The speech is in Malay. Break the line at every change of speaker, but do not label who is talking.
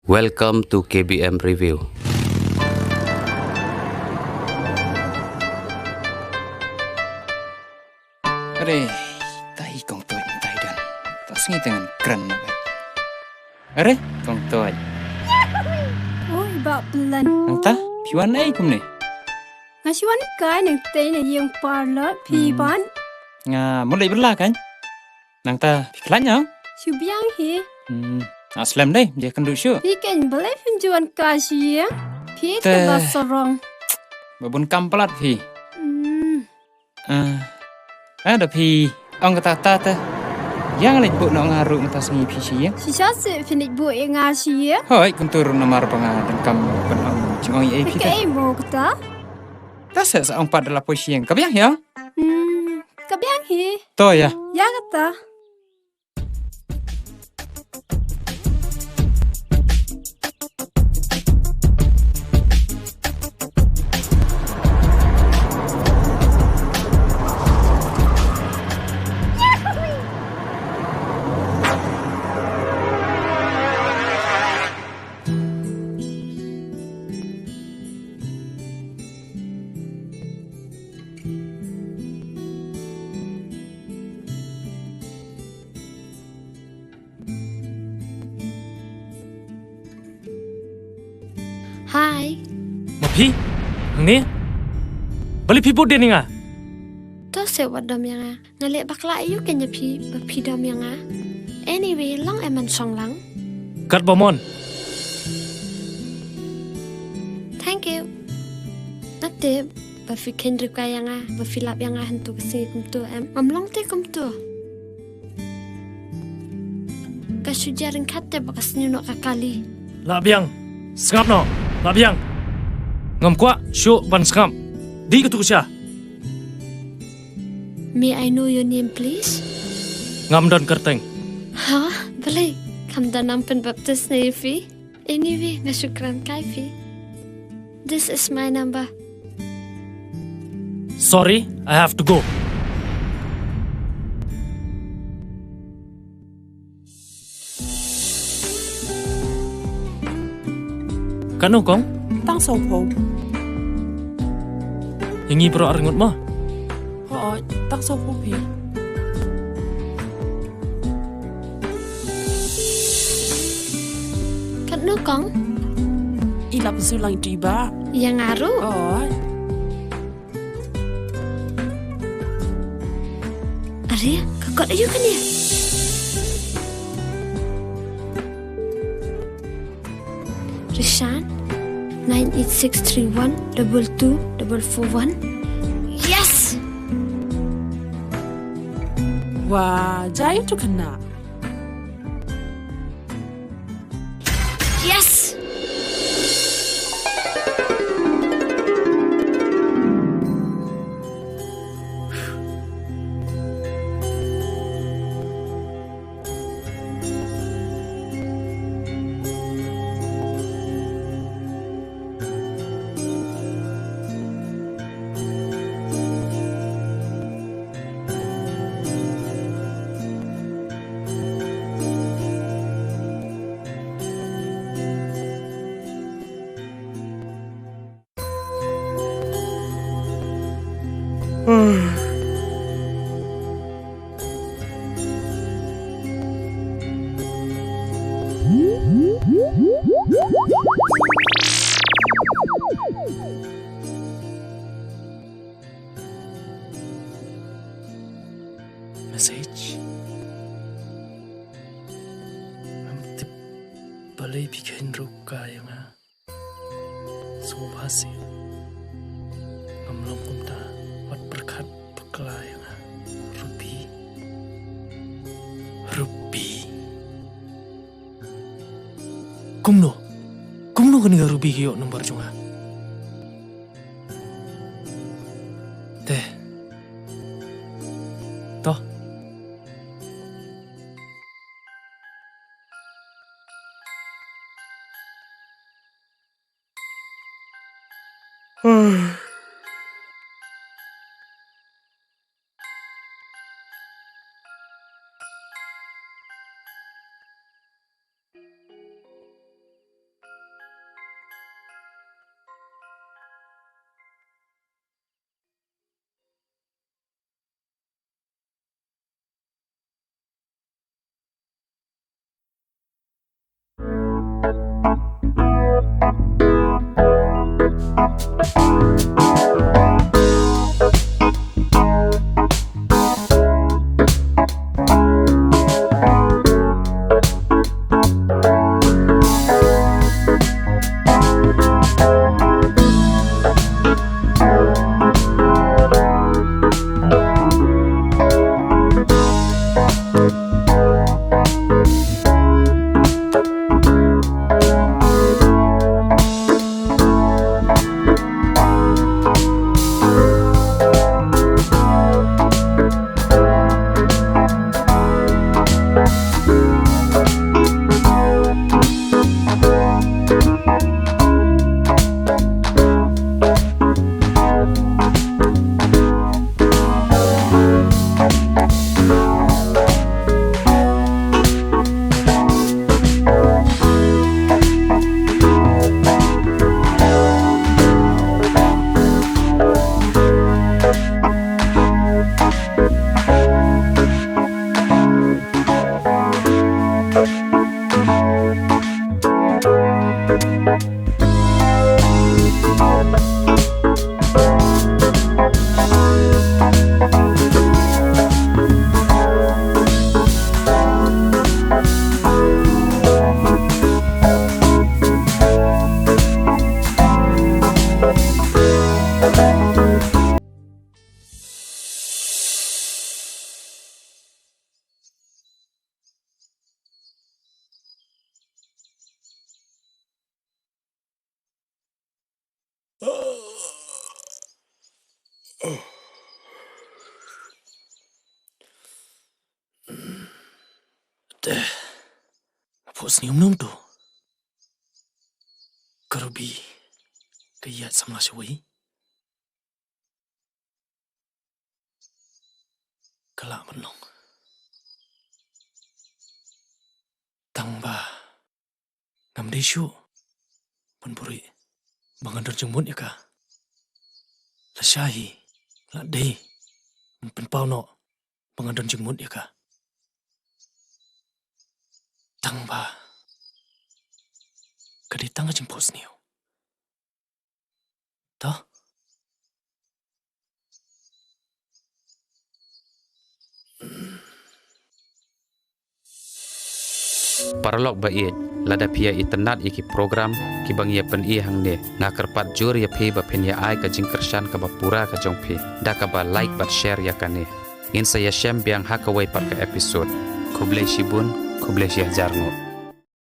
Welcome to KBM Review.
Aduh, tahi kong tuan tahi dan tak sengi dengan keran nak. Aduh, kong tuan.
Ôi, bạc lần.
Nang ta, piwan ai kum ni?
Nga siwan kai nang tay na yung parlor piban.
Nga, mulai berlah kan? Nang ta, piklannya?
Subyang hi.
Aslam deh, dia akan duduk syuk.
Pikan balai penjuan Khasi ya. Pi
Teh.
terbasorong.
Babun kampalat pi. Ada pi, ang kata ta. Yang lek bu nak ngaru ngata sengi pi si ya.
Si syasik finik bu yang Khasi ya.
Hoi, kuntur namar pangadan kam penang cengong ai pi ta.
Pikan mo kata.
Ta sa ang pat dalam posisi yang kabiang ya.
Kabyang hi.
To ya.
Ya kata.
Hai.
Mapi, hang ni? Balik pi bod dia ni ngah?
To se wadam yang ah. Ngalek bakla ayu kenya pi dam yang ah. Anyway, long eman song lang.
Kat bomon.
Thank you. Nate, bafi kendri ka yang ah, bafi lap yang ah hentu kesini kum tu em. Long te kum tu. Kasujaran kate bakas nyunok kakali.
Labiang, sengap no. Labiang. Ngam kwa, syuk ban sengap. Di ketuk siya.
May I know your name please?
Ngam dan kerteng.
Ha? Boleh. Kam dan nampen baptis na Ifi. Anyway, ngasukran ka Ifi. This is my number.
Sorry, I have to go. Kano kong?
Tang sâu phô.
Hingi pro aringot mo.
Họ tang sâu phô phi.
Kat no kong?
Ilap sulang tiba.
Yang ngaru?
Oh,
Arya, kakot ayu kan ya? Rishan 986312241. Yes!
wah, jaya tu kena.
Yes!
Message. Amtip balay bikin ruka yang ah. Subhasi. Amlong kumta wat berkat bekla yang ah. Ruby. Kumno kani ga Ruby kiyo nomor junga. Teh. Toh. Apa senyum tu? Kurbah kaya sama shui. Kelak menong. Tangba ngam desu penpuri bangan jengmut ya ka. La syahi la de penpau no bangan jengmut ya ka. Tangba kaditang jempos niu. Toh?
Parlok ba Ieid lada pia iternat iki program ki bang ia pen i hang ne ngakerpat jur ya phe ba pen ya ai ka jingkersan ka bapura ka jong phe da ka ba like bat share ya kane in saya shem biang hakawai par ka episode kuble shibun kuble shih jarngo